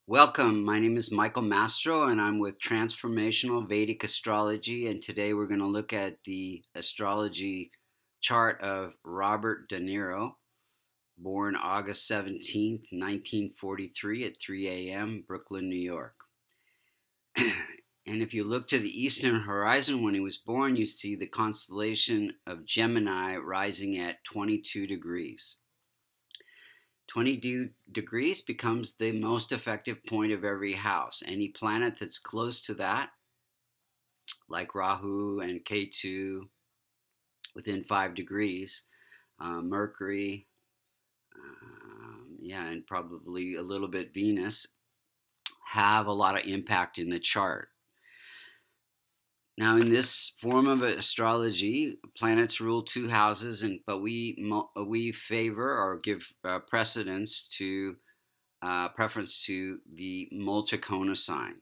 Welcome. My name is Michael Mastro, and I'm with Transformational Vedic Astrology. And today we're going to look at the astrology chart of Robert De Niro, born August 17th, 1943, at 3 a.m., Brooklyn, New York. And if you look to the eastern horizon when he was born, you see the constellation of Gemini rising at 22 degrees. 20 degrees becomes the most effective point of every house. Any planet that's close to that, like Rahu and Ketu, within 5 degrees, Mercury, and probably a little bit Venus, have a lot of impact in the chart. Now, in this form of astrology, planets rule 2 houses, but we favor or give preference to the Multicona sign.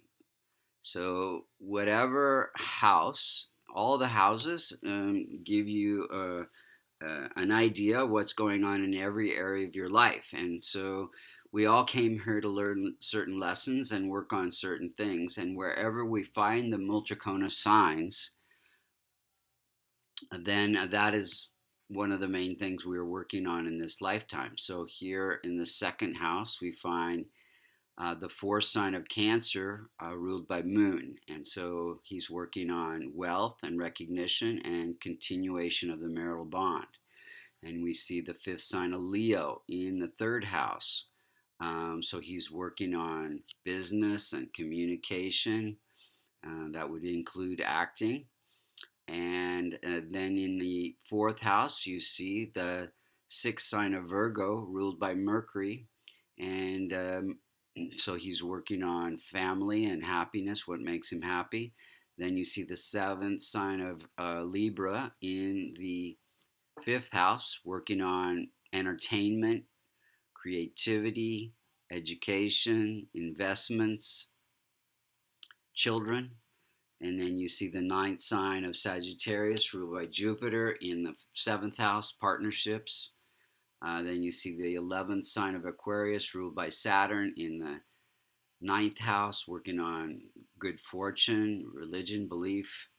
So whatever house, all the houses give you an idea of what's going on in every area of your life. And so we all came here to learn certain lessons and work on certain things. And wherever we find the Multicona signs, then that is one of the main things we are working on in this lifetime. So here in the second house, we find the fourth sign of Cancer, ruled by Moon. And so he's working on wealth and recognition and continuation of the marital bond. And we see the fifth sign of Leo in the third house. So he's working on business and communication. That would include acting. And then in the fourth house, you see the sixth sign of Virgo, ruled by Mercury. And so he's working on family and happiness, what makes him happy. Then you see the seventh sign of Libra in the fifth house, working on entertainment, creativity, education, investments, children. And then you see the ninth sign of Sagittarius, ruled by Jupiter, in the seventh house, partnerships. Then you see the 11th sign of Aquarius, ruled by Saturn, in the ninth house, working on good fortune, religion, belief,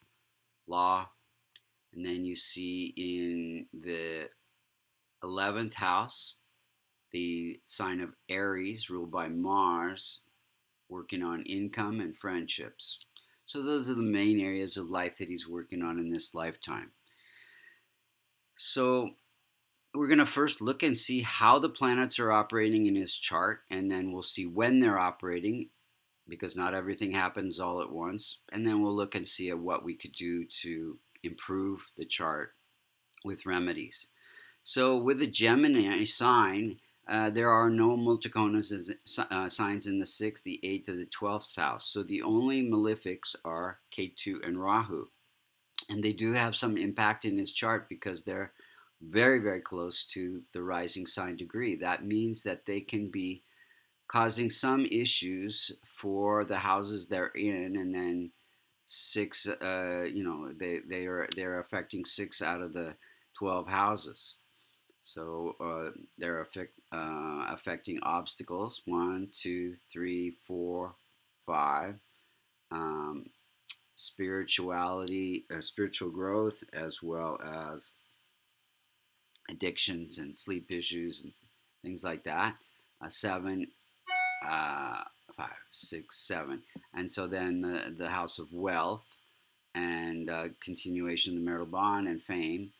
law. And then you see in the 11th house, the sign of Aries, ruled by Mars, working on income and friendships. So those are the main areas of life that he's working on in this lifetime. So we're going to first look and see how the planets are operating in his chart, and then we'll see when they're operating, because not everything happens all at once. And then we'll look and see at what we could do to improve the chart with remedies. So with the Gemini sign, there are no Multicona signs in the 6th, the 8th, or the 12th house. So the only malefics are Ketu and Rahu. And they do have some impact in his chart because they're very, very close to the rising sign degree. That means that they can be causing some issues for the houses they're in, and then they're affecting 6 out of the 12 houses. So they're affecting obstacles 1, 2, 3, 4, 5, spirituality, spiritual growth, as well as addictions and sleep issues and things like that. 7, 5, 6, 7, and so then the house of wealth and continuation of the marital bond and fame.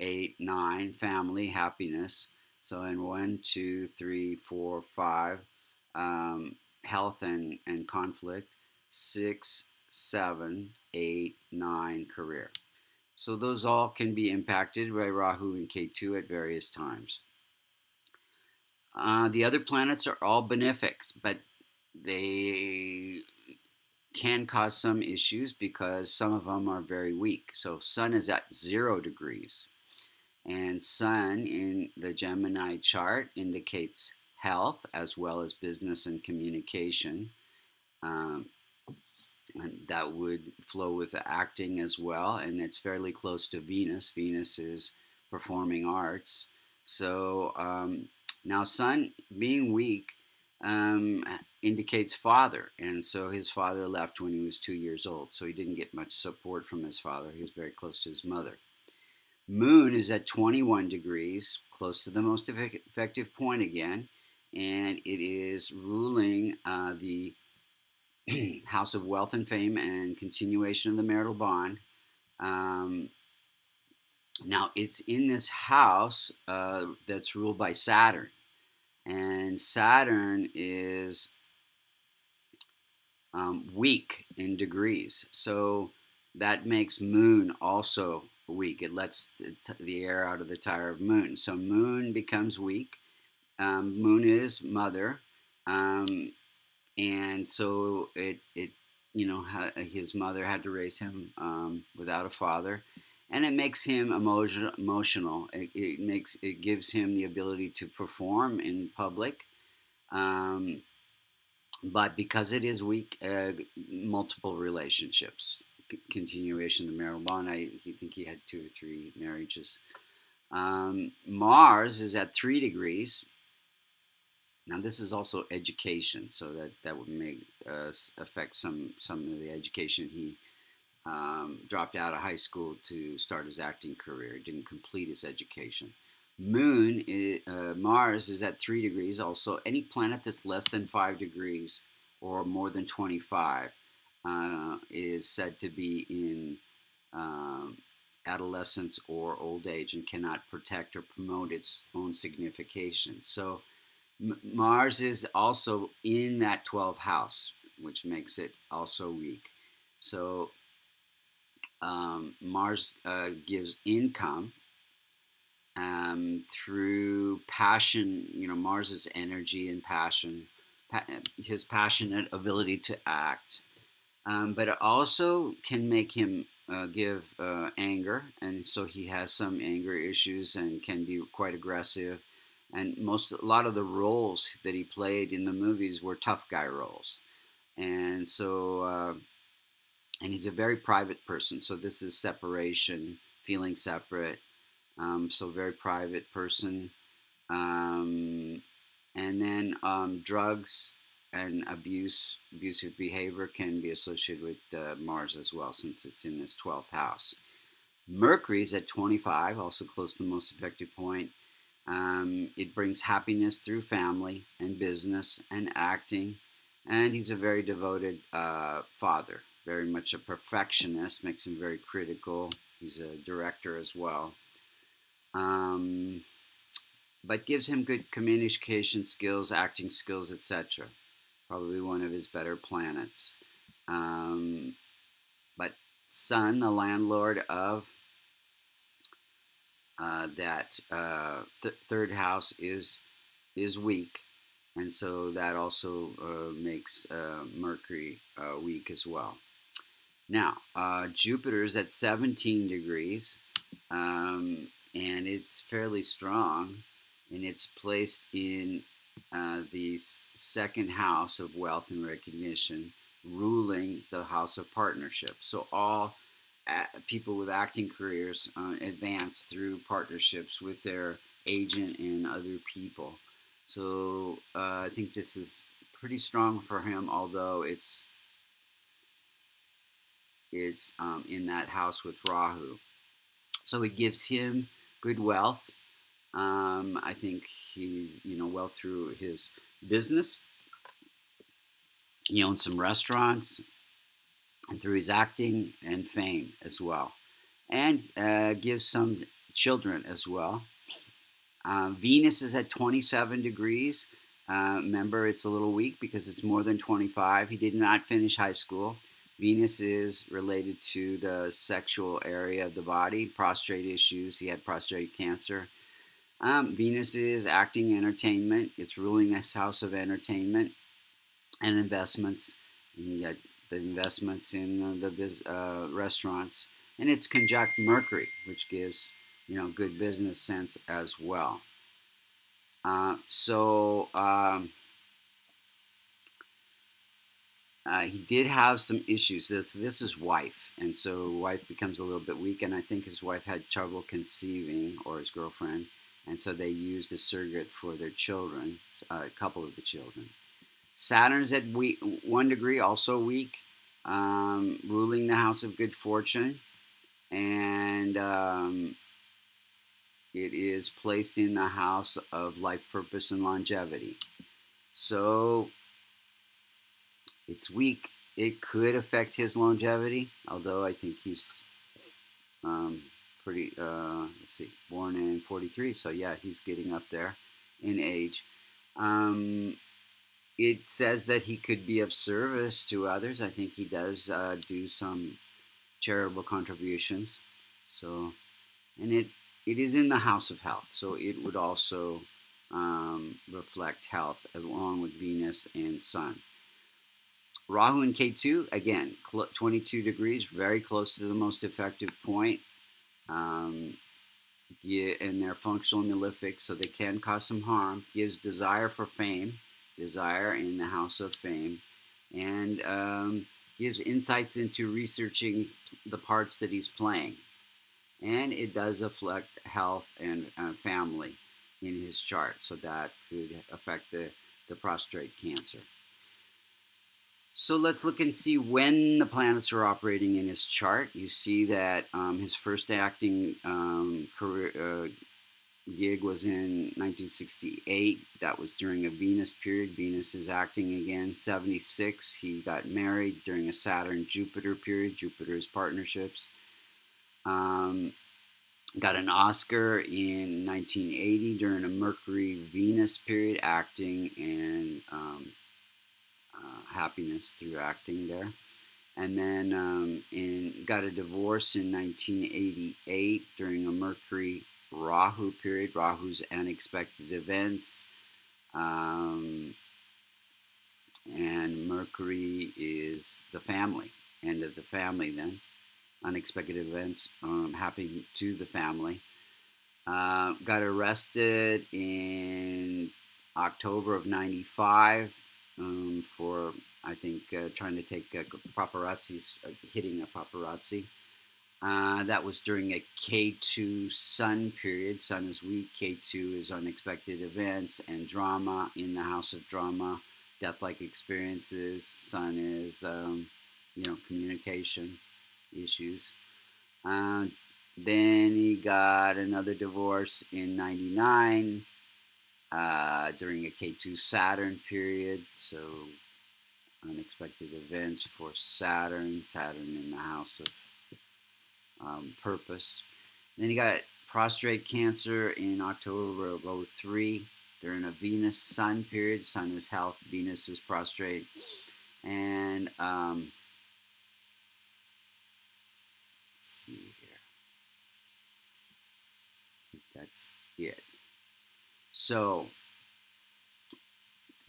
8, 9, family, happiness. So in 1, 2, 3, 4, 5, health and conflict. 6, 7, 8, 9, career. So those all can be impacted by Rahu and Ketu at various times. The other planets are all benefic, but they can cause some issues because some of them are very weak. So Sun is at 0 degrees, and Sun in the Gemini chart indicates health as well as business and communication. And that would flow with acting as well, and it's fairly close to Venus. Venus is performing arts. So now Sun being weak indicates father, and so his father left when he was 2 years old, so he didn't get much support from his father. He was very close to his mother. Moon is at 21 degrees, close to the most effective point again, and it is ruling the house of wealth and fame and continuation of the marital bond. Um, Now, it's in this house that's ruled by Saturn, and Saturn is weak in degrees. So that makes Moon also weak. It lets the air out of the tire of Moon. So Moon becomes weak. Moon is mother, and so it his mother had to raise him without a father, and it makes him emotional. It gives him the ability to perform in public. Um, but because it is weak, multiple relationships, continuation of the marital bond. I think he had 2 or 3 marriages. Mars is at 3 degrees. Now this is also education, so that would make affect some of the education. He dropped out of high school to start his acting career. He didn't complete his education. Mars is at 3 degrees. Also, any planet that's less than 5 degrees or more than 25 is said to be in adolescence or old age and cannot protect or promote its own signification. So Mars is also in that 12th house, which makes it also weak. So Mars gives income through passion. Mars is energy and passion, his passionate ability to act. But it also can make him give anger, and so he has some anger issues and can be quite aggressive. And a lot of the roles that he played in the movies were tough guy roles, and so and he's a very private person. So this is separation, feeling separate. So very private person, and then drugs and abusive behavior can be associated with Mars as well, since it's in this 12th house. Mercury is at 25, also close to the most effective point. It brings happiness through family and business and acting, and he's a very devoted father, very much a perfectionist, makes him very critical. He's a director as well. But gives him good communication skills, acting skills, etc. Probably one of his better planets. But Sun, the landlord of that third house, is weak, and so that also makes Mercury weak as well. Now, Jupiter is at 17 degrees, and it's fairly strong, and it's placed in the second house of wealth and recognition, ruling the house of partnership. So all people with acting careers advance through partnerships with their agent and other people. So I think this is pretty strong for him, although it's in that house with Rahu. So it gives him good wealth. I think he's well through his business. He owns some restaurants, and through his acting and fame as well, and gives some children as well. Venus is at 27 degrees. Remember, it's a little weak because it's more than 25. He did not finish high school. Venus is related to the sexual area of the body, prostate issues. He had prostate cancer. Venus is acting, entertainment. It's ruling this house of entertainment and investments. You got the investments in the restaurants, and it's conjunct Mercury, which gives good business sense as well. He did have some issues. This is wife, and so wife becomes a little bit weak, and I think his wife had trouble conceiving, or his girlfriend, and so they used a surrogate for their children, a couple of the children. Saturn's at 1 degree, also weak, ruling the house of good fortune, and it is placed in the house of life purpose and longevity. So it's weak. It could affect his longevity, although I think he's pretty, let's see, born in 43, so yeah, he's getting up there in age. It says that he could be of service to others. I think he does do some charitable contributions. So, and it is in the house of health, so it would also reflect health along with Venus and Sun. Rahu and Ketu, again, 22 degrees, very close to the most effective point. Yeah, and they're functional and malefic, so they can cause some harm. Gives desire for fame, desire in the house of fame, and gives insights into researching the parts that he's playing. And it does affect health and family in his chart, so that could affect the prostate cancer. So let's look and see when the planets are operating in his chart. You see that his first acting career gig was in 1968. That was during a Venus period. Venus is acting again. 76, he got married during a Saturn-Jupiter period. Jupiter is partnerships. Got an Oscar in 1980 during a Mercury-Venus period, acting and happiness through acting there. And then got a divorce in 1988 during a Mercury-Rahu period. Rahu's unexpected events. And Mercury is the family, end of the family then. Unexpected events happening to the family. Got arrested in October of 95 for, I think, trying to take paparazzis, hitting a paparazzi. That was during a K2 Sun period. Sun is weak, K2 is unexpected events and drama in the house of drama, death-like experiences. Sun is, communication issues. Then he got another divorce in 99 during a K2 Saturn period. So unexpected events for Saturn. Saturn in the house of purpose. Then he got prostate cancer in October of 03 during a Venus Sun period. Sun is health, Venus is prostate. And let's see here. I think that's it. So,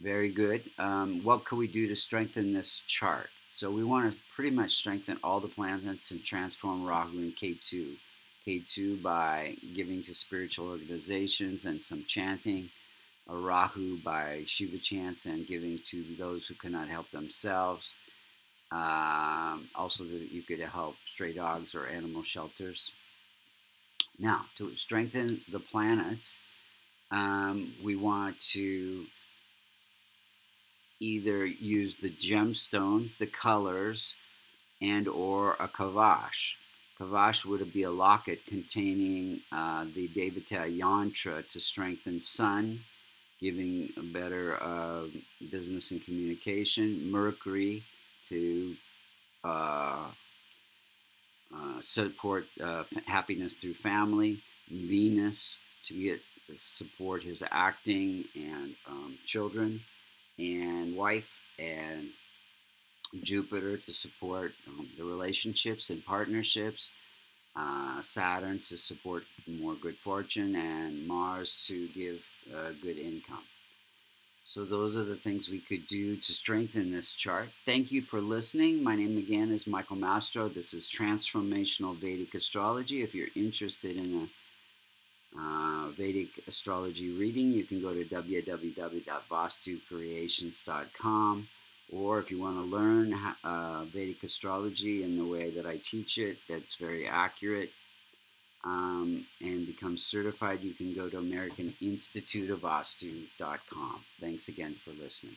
very good. What can we do to strengthen this chart? So we want to pretty much strengthen all the planets and transform Rahu and Ketu. Ketu by giving to spiritual organizations and some chanting. Rahu by Shiva chants and giving to those who cannot help themselves. Also, you could help stray dogs or animal shelters. Now, to strengthen the planets, we want to either use the gemstones, the colors, and or a kavash. Kavash would be a locket containing the Devata yantra to strengthen Sun, giving a better business and communication. Mercury to support happiness through family. Venus to support his acting and children and wife, and Jupiter to support the relationships and partnerships, Saturn to support more good fortune, and Mars to give good income. So those are the things we could do to strengthen this chart. Thank you for listening. My name again is Michael Mastro. This is Transformational Vedic Astrology. If you're interested in a Vedic astrology reading, you can go to www.vastucreations.com, or if you want to learn Vedic astrology in the way that I teach it, that's very accurate, and become certified, you can go to American Institute of Vastu.com. Thanks again for listening.